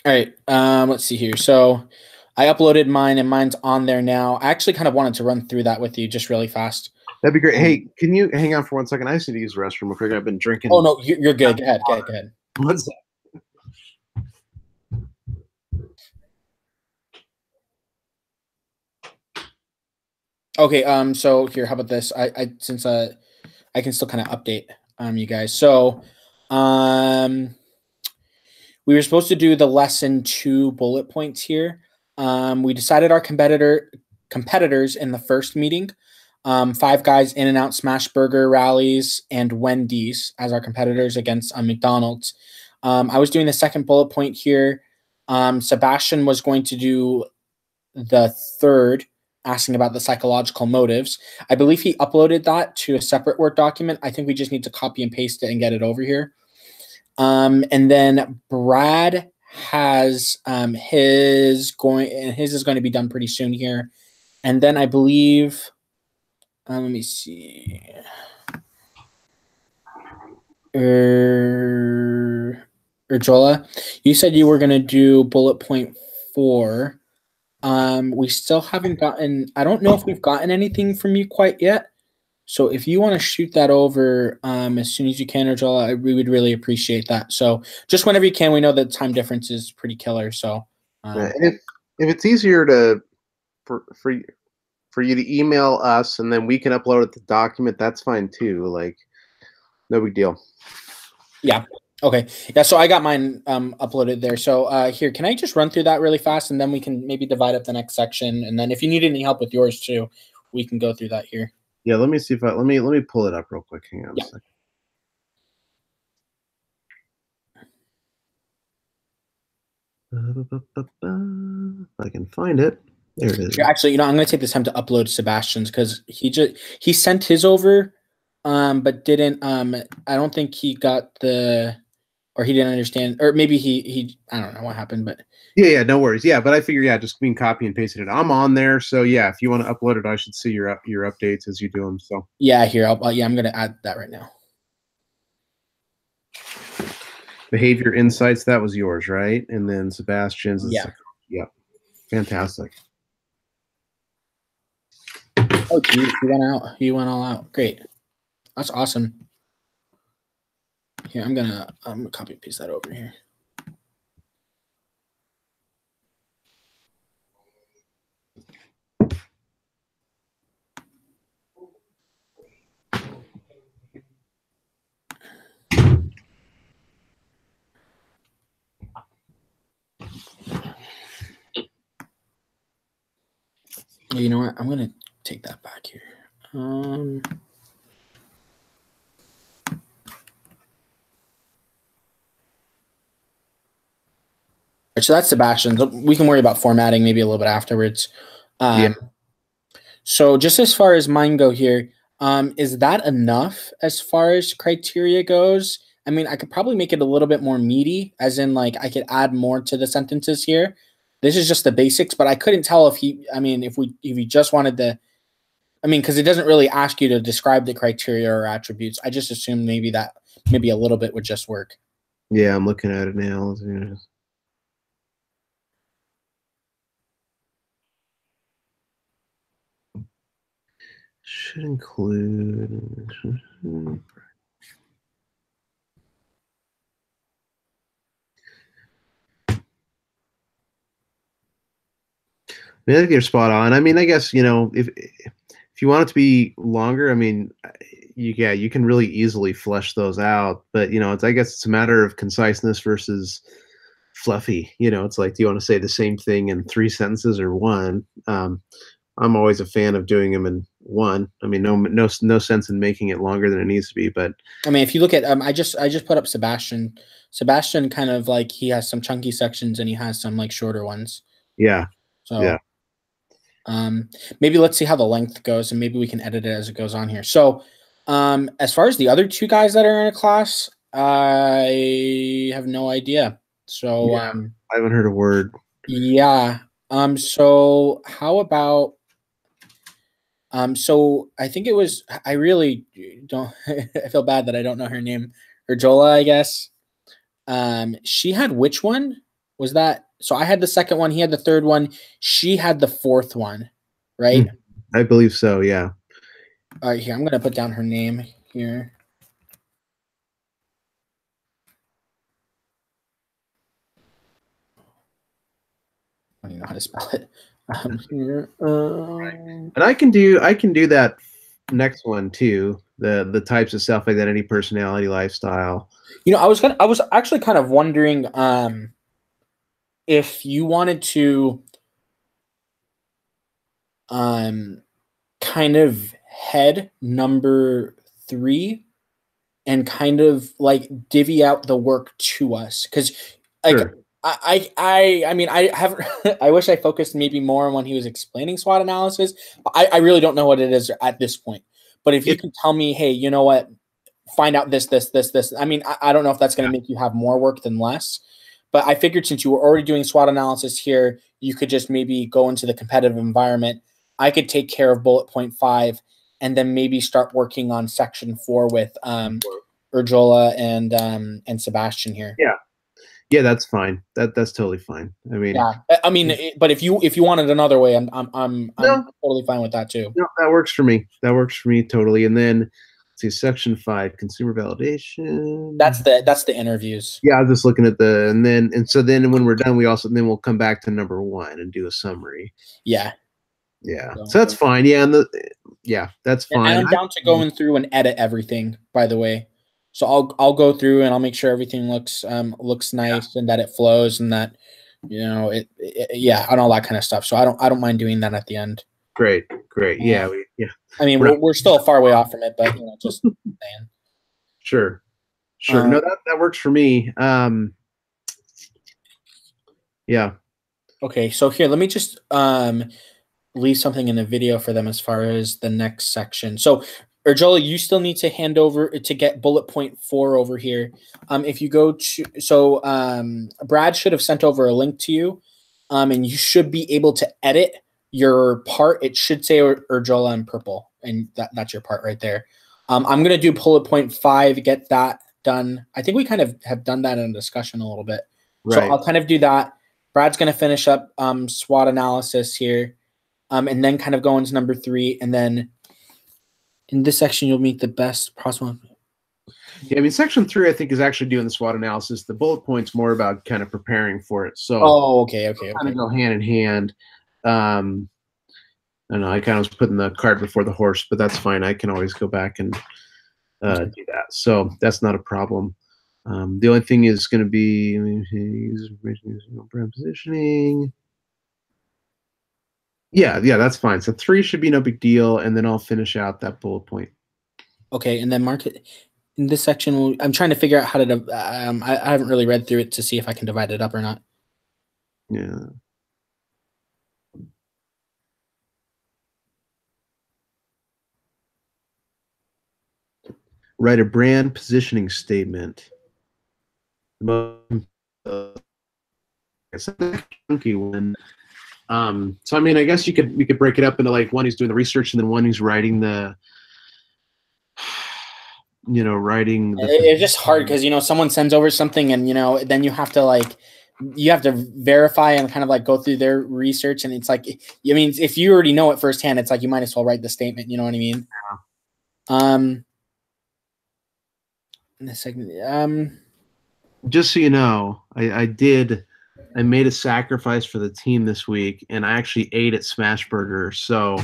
All right. Let's see here. So I uploaded mine and mine's on there now. I actually kind of wanted to run through that with you just really fast. That'd be great. Hey, can you hang on for 1 second? I just need to use the restroom real quick. I've been Oh drinking. no, you're good. Go ahead. Go ahead. Go ahead. One sec. Okay. So here, how about this? Since I can still kind of update you guys. So we were supposed to do the lesson 2 bullet points here. We decided our competitors in the first meeting. Five Guys, In-N-Out, Smash Burger, Rallies, and Wendy's as our competitors against McDonald's. I was doing the second bullet point here. Sebastian was going to do the third, asking about the psychological motives. I believe he uploaded that to a separate Word document. I think we just need to copy and paste it and get it over here. And then Brad has his is going to be done pretty soon here. And then I believe, let me see. Urjola, you said you were going to do bullet point 4. We still haven't gotten, I don't know if we've gotten anything from you quite yet. So if you want to shoot that over as soon as you can, Urjola, we would really appreciate that. So just whenever you can, we know that time difference is pretty killer. So And if it's easier for you to email us and then we can upload it to the document, that's fine too. Like, no big deal. yeah. Okay. Yeah. So I got mine uploaded there. So here, can I just run through that really fast, and then we can maybe divide up the next section. And then if you need any help with yours too, we can go through that here. Yeah. Let me see if let me pull it up real quick. Hang on a second. If I can find it. There it is. Actually, I'm going to take this time to upload Sebastian's because he sent his over, but didn't. I don't think he got or he didn't understand, or maybe he I don't know what happened, but yeah, no worries. Yeah, but I figure just being copy and pasted it. I'm on there, so yeah, if you want to upload it, I should see your updates as you do them. So yeah, here I'm going to add that right now. Behavior insights, that was yours, right? And then Sebastian's is fantastic. Oh, geez, he went all out. Great, that's awesome. Here, I'm gonna copy and paste that over here. You know what? I'm gonna take that back here. So that's Sebastian. We can worry about formatting maybe a little bit afterwards. So just as far as mine go here, is that enough as far as criteria goes? I mean, I could probably make it a little bit more meaty, as in like I could add more to the sentences here. This is just the basics, but I couldn't tell if he just wanted to, because it doesn't really ask you to describe the criteria or attributes. I just assumed maybe a little bit would just work. Yeah, I'm looking at it now. Should include. I think you're spot on. I mean, I guess, if you want it to be longer, I mean, you can really easily flesh those out. But, I guess it's a matter of conciseness versus fluffy. It's like, do you want to say the same thing in 3 sentences or 1? I'm always a fan of doing them in 1. I mean, no sense in making it longer than it needs to be. But I mean, if you look at, I just put up Sebastian. Sebastian kind of like he has some chunky sections and he has some like shorter ones. Yeah. So yeah. Maybe let's see how the length goes, and maybe we can edit it as it goes on here. So as far as the other 2 guys that are in a class, I have no idea. So I haven't heard a word. Yeah. So how about so I think it was, I really don't, I feel bad that I don't know her name. Urjola, I guess. She had which one? Was that so? I had the second one. He had the third one. She had the fourth one, right? I believe so. Yeah. All right, here I'm gonna put down her name here. I don't even know how to spell it. Here, And I can do that next one too. The types of self-identity, personality, lifestyle. you know, I was actually kind of wondering if you wanted to kind of head number 3 and kind of like divvy out the work to us, because like Sure. I mean I haven't I wish I focused maybe more on when he was explaining SWOT analysis. I really don't know what it is at this point. But if you can tell me, hey, you know what, find out this. I mean, I don't know if that's going to make you have more work than less. But I figured since you were already doing SWOT analysis here, you could just maybe go into the competitive environment. I could take care of bullet point 5 and then maybe start working on section 4 with Urjola and Sebastian here. Yeah. Yeah, that's fine. That's totally fine. I mean, yeah. I mean, but if you wanted another way, I'm totally fine with that too. No, that works for me. That works for me totally. And then let's see, section 5, consumer validation. That's the interviews. Yeah, I was just looking at so then when we're done, we'll come back to number 1 and do a summary. Yeah. Yeah. So that's fine. Yeah, that's fine. And I'm down to going through and edit everything, by the way. So I'll go through and I'll make sure everything looks nice and that it flows and that it and all that kind of stuff. So I don't mind doing that at the end. Great. Yeah. I mean, we're still a far way off from it, but just saying. Sure. No, that works for me. Yeah. Okay, so here, let me just leave something in the video for them as far as the next section. So Urjola, you still need to hand over to get bullet point 4 over here. If you go to Brad should have sent over a link to you, and you should be able to edit your part. It should say Urjola in purple, and that's your part right there. I'm gonna do bullet point 5, get that done. I think we kind of have done that in a discussion a little bit. Right. So I'll kind of do that. Brad's gonna finish up SWOT analysis here, and then kind of go into number 3, and then in this section, you'll meet the best possible. Yeah, I mean, section 3, I think, is actually doing the SWOT analysis. The bullet point's more about kind of preparing for it. So, okay. Kind of go hand in hand. I don't know. I kind of was putting the cart before the horse, but that's fine. I can always go back and do that. So that's not a problem. The only thing is going to be brand positioning. Yeah, that's fine. So 3 should be no big deal, and then I'll finish out that bullet point. Okay, and then mark it in this section. I'm trying to figure out how to. I haven't really read through it to see if I can divide it up or not. Yeah. Write a brand positioning statement. It's a funky one. So I mean, I guess we could break it up into like one who's doing the research and then one who's writing the, It's just hard because someone sends over something and then you have to verify and kind of like go through their research, and it's like, I mean, if you already know it firsthand, it's like you might as well write the statement. You know what I mean? Yeah. In a second, just so you know, I made a sacrifice for the team this week, and I actually ate at Smashburger. So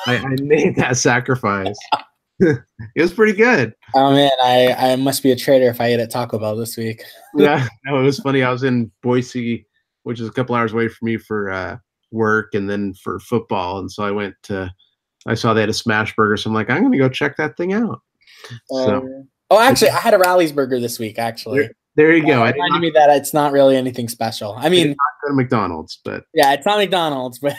I made that sacrifice. It was pretty good. Oh man, I must be a traitor if I ate at Taco Bell this week. Yeah, no, it was funny. I was in Boise, which is a couple hours away from me for work and then for football, and so I saw they had a Smashburger, so I'm like, I'm gonna go check that thing out. Actually, I had a Rally's Burger this week. Actually, there you go. It reminded me that it's not really anything special. I mean, not go to McDonald's, but yeah, it's not McDonald's, but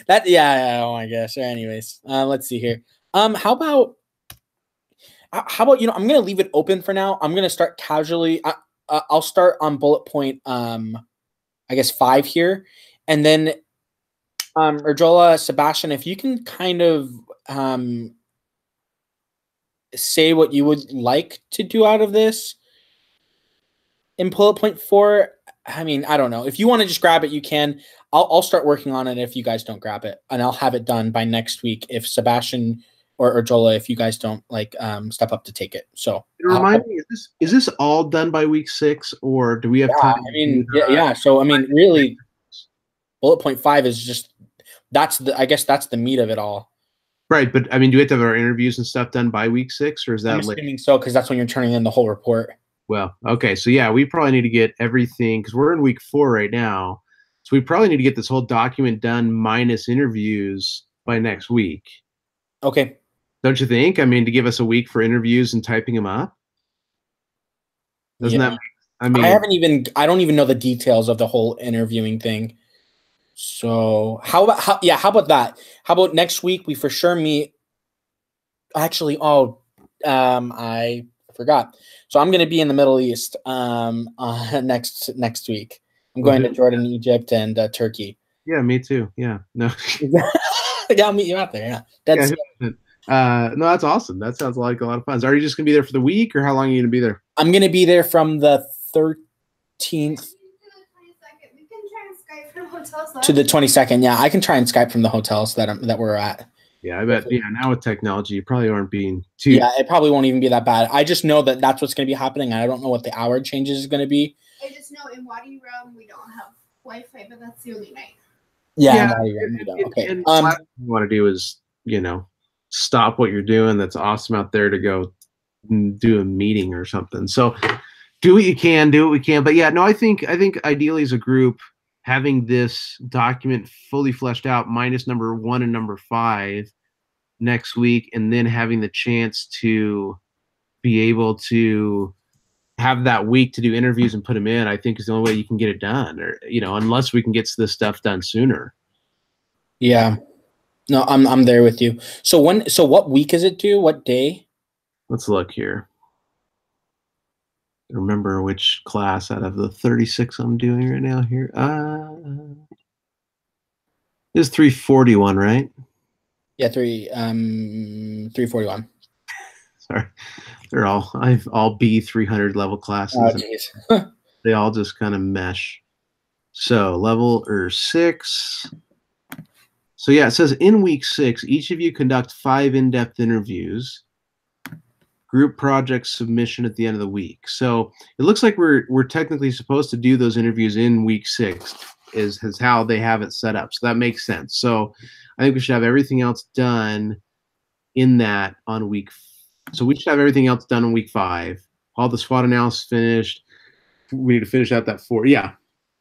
that oh my gosh. Anyways, let's see here. How about I'm gonna leave it open for now. I'm gonna start casually. I'll start on bullet point I guess 5 here, and then Urjola, Sebastian, if you can kind of say what you would like to do out of this in bullet point 4, I mean, I don't know. If you want to just grab it, you can. I'll start working on it if you guys don't grab it, and I'll have it done by next week if Sebastian or Jola, if you guys don't like step up to take it. So Remind me, is this all done by week 6, or do we have time? I mean, yeah. So I mean, really, bullet point 5 is just I guess that's the meat of it all. Right, but I mean, do we have to have our interviews and stuff done by week 6, or is that I'm assuming so, because that's when you're turning in the whole report. Well, okay, so yeah, we probably need to get everything because we're in week 4 right now. So we probably need to get this whole document done minus interviews by next week. Okay. Don't you think? I mean, to give us a week for interviews and typing them up. Doesn't that? I mean, I don't even know the details of the whole interviewing thing. So how about that? How about next week we for sure meet? Actually, I forgot. So I'm going to be in the Middle East next week. I'm going to Jordan, Egypt, and Turkey. Yeah, me too. Yeah, no. Yeah, I'll meet you out there. Yeah, no, that's awesome. That sounds like a lot of fun. So are you just gonna be there for the week, or how long are you gonna be there? I'm gonna be there from the 13th to the 22nd. Yeah, I can try and Skype from the hotels that we're at. Yeah, I bet. Yeah, now with technology, you probably aren't being too. Yeah, it probably won't even be that bad. I just know that that's what's going to be happening. I don't know what the hour changes is going to be. I just know in Wadi Rum we don't have Wi-Fi, but that's the only night. Yeah, okay. And what you want to do is, stop what you're doing. That's awesome out there to go do a meeting or something. So do what you can, do what we can. But yeah, no, I think ideally as a group, having this document fully fleshed out, minus number 1 and number 5 next week, and then having the chance to be able to have that week to do interviews and put them in, I think is the only way you can get it done, or unless we can get this stuff done sooner. Yeah, no, I'm there with you. So what week is it due? What day? Let's look here. Remember which class out of the 36 I'm doing right now here. This is 341, right? Yeah, 341. Sorry, they're all B300 level classes. Oh, geez. They all just kind of mesh. So level 6. So yeah, it says in week 6, each of you conduct 5 in-depth interviews. Group project submission at the end of the week. So it looks like we're technically supposed to do those interviews in week 6 is how they have it set up. So that makes sense. So I think we should have everything else done in that on week. So we should have everything else done in week 5. All the SWOT analysis finished. We need to finish out that 4. Yeah.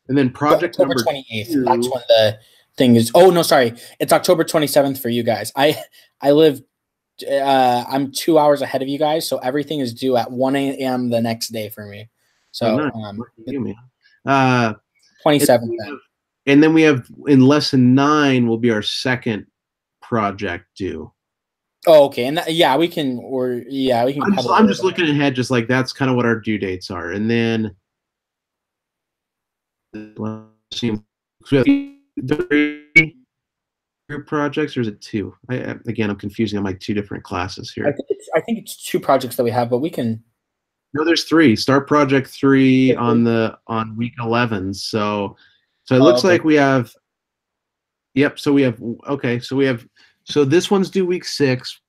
And then project October 28th. That's when the thing is. Oh no, sorry. It's October 27th for you guys. I live I'm 2 hours ahead of you guys, so everything is due at 1 a.m. the next day for me. So 27th then. And then we have in lesson 9 will be our second project due. Oh, okay. And we can I'm just looking ahead, just like that's kind of what our due dates are. And then let's see, group projects, or is it 2? Again, I'm confusing on my 2 different classes here. I think it's 2 projects that we have, but we can. No, there's 3. Start project 3 on week 11. So it looks like we have. Yep. So we have. Okay. So we have. So this one's due week 6.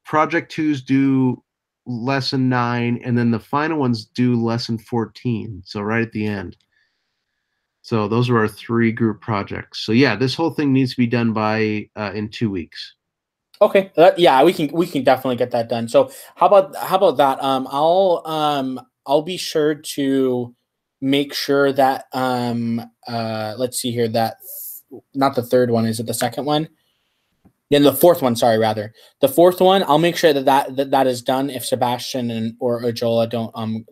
Project 2's due lesson 9, and then the final one's due lesson 14. So right at the end. So those are our 3 group projects. So yeah, this whole thing needs to be done by in 2 weeks. Okay. Yeah, we can definitely get that done. So how about that? I'll be sure to make sure that let's see here, that not the 3rd one, is it the 2nd one? Then the 4th one, sorry, rather. The 4th one, I'll make sure that is done if Sebastian or Jola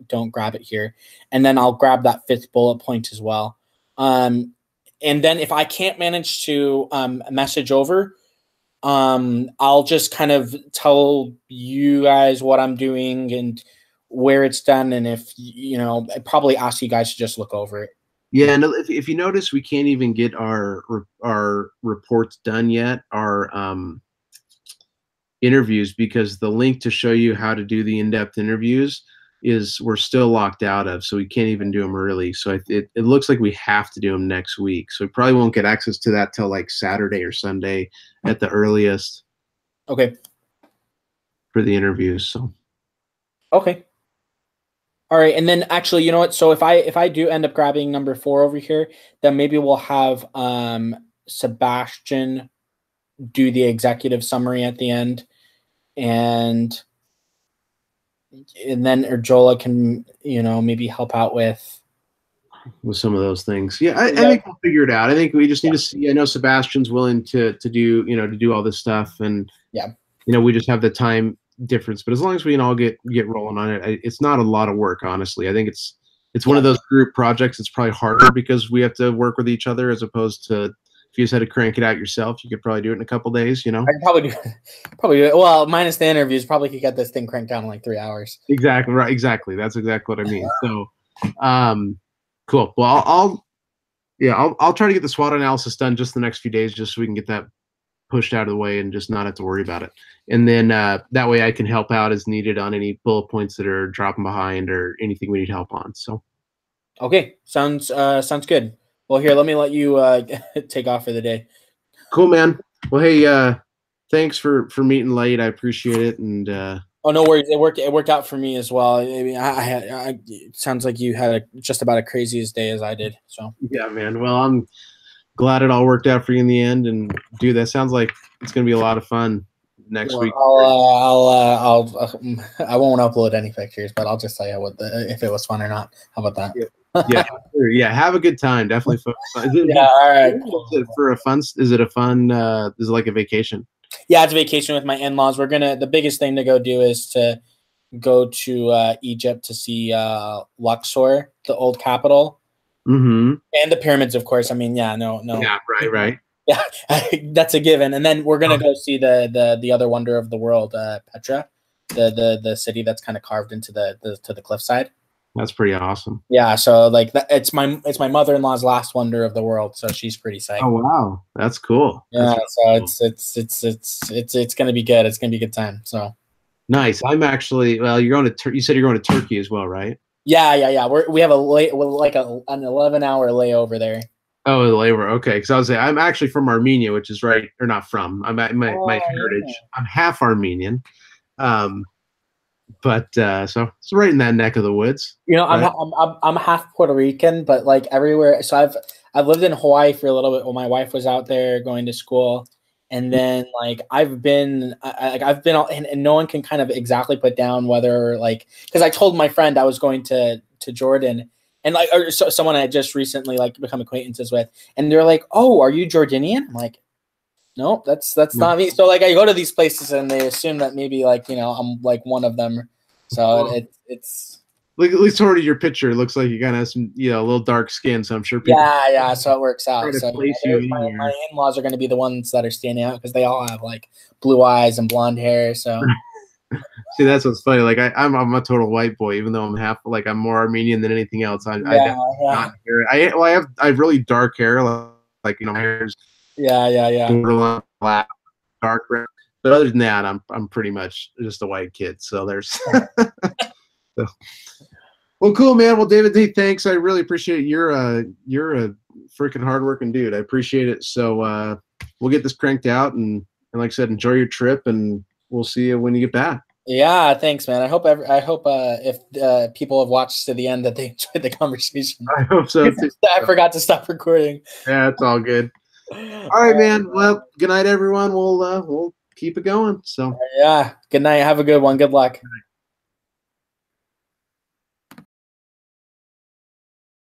don't grab it here. And then I'll grab that 5th bullet point as well. And then if I can't manage to message over, I'll just kind of tell you guys what I'm doing and where it's done, and if I probably ask you guys to just look over it. Yeah, and if you notice, we can't even get our reports done yet, our interviews, because the link to show you how to do the in-depth interviews we're still locked out of, so we can't even do them early. So it looks like we have to do them next week. So we probably won't get access to that till like Saturday or Sunday at the earliest. Okay. For the interviews. So. Okay. All right, and then actually, you know what? So if I do end up grabbing number 4 over here, then maybe we'll have Sebastian do the executive summary at the end, and then Erjola can, you know, maybe help out with some of those things. Yeah, I think we'll figure it out. I think we just need to see. I know Sebastian's willing to do, you know, to do all this stuff, and yeah, you know, we just have the time difference. But as long as we can all get rolling on it, it's not a lot of work, honestly. I think it's one of those group projects. It's probably harder because we have to work with each other, as opposed to if you just had to crank it out yourself, you could probably do it in a couple days. You know, I could probably do it. Well, minus the interviews, probably could get this thing cranked down in like 3 hours. Exactly right. Exactly. That's exactly what I mean. So, cool. Well, I'll try to get the SWOT analysis done just the next few days, just so we can get that pushed out of the way and just not have to worry about it. And then that way I can help out as needed on any bullet points that are dropping behind or anything we need help on. So, okay, sounds good. Well, here, let me let you take off for the day. Cool, man. Well, hey, thanks for meeting late. I appreciate it. And oh, no worries. It worked out for me as well. I mean, it sounds like you had just about a craziest day as I did. So yeah, man. Well, I'm glad it all worked out for you in the end. And dude, that sounds like it's gonna be a lot of fun next week. I won't upload any pictures, but I'll just tell you if it was fun or not. How about that? Yeah, sure. Yeah. Have a good time. Definitely fun. Yeah. All right. Cool. Is it like a vacation? Yeah, it's a vacation with my in-laws. The biggest thing to go do is to go to Egypt to see Luxor, the old capital, and the pyramids, of course. I mean, yeah, no. Yeah, right. Yeah, that's a given. And then we're gonna go see the other wonder of the world, Petra, the city that's kind of carved into the cliffside. That's pretty awesome. Yeah, so like it's my mother-in-law's last wonder of the world, so she's pretty psyched. Oh wow, that's cool. Yeah, that's so cool. it's gonna be good. It's gonna be a good time. So nice. I'm actually you said you're going to Turkey as well, right? Yeah. We have an 11-hour layover there. Oh, the layover. Okay, because I was saying I'm actually from Armenia, which is right or not from. I'm at my heritage. Yeah. I'm half Armenian. But so it's right in that neck of the woods. You know, right? I'm half Puerto Rican, but like everywhere. So I've lived in Hawaii for a little bit when my wife was out there going to school, and then like I've been and no one can kind of exactly put down whether like, because I told my friend I was going to Jordan, and like someone I just recently like become acquaintances with, and they're like, "Oh, are you Jordanian?" I'm like, no, that's not me. So like I go to these places and they assume that maybe like, you know, I'm like one of them. So it's like at least already your picture looks like you kind of have some, you know, a little dark skin. So I'm sure people. Yeah. So it works out. So my in-laws are going to be the ones that are standing out because they all have like blue eyes and blonde hair. So see, that's what's funny. Like I'm a total white boy, even though I'm more Armenian than anything else. I have really dark hair, like you know, my hair's. Yeah. Black, dark red. But other than that, I'm pretty much just a white kid. So there's. So. Well, cool, man. Well, David, hey, thanks. I really appreciate it. You're a freaking hardworking dude. I appreciate it. So we'll get this cranked out, and like I said, enjoy your trip, and we'll see you when you get back. Yeah, thanks, man. I hope if people have watched to the end that they enjoyed the conversation. I hope so too. I forgot to stop recording. Yeah, it's all good. All right, man. Well, good night, everyone. We'll keep it going. So yeah, good night. Have a good one. Good luck.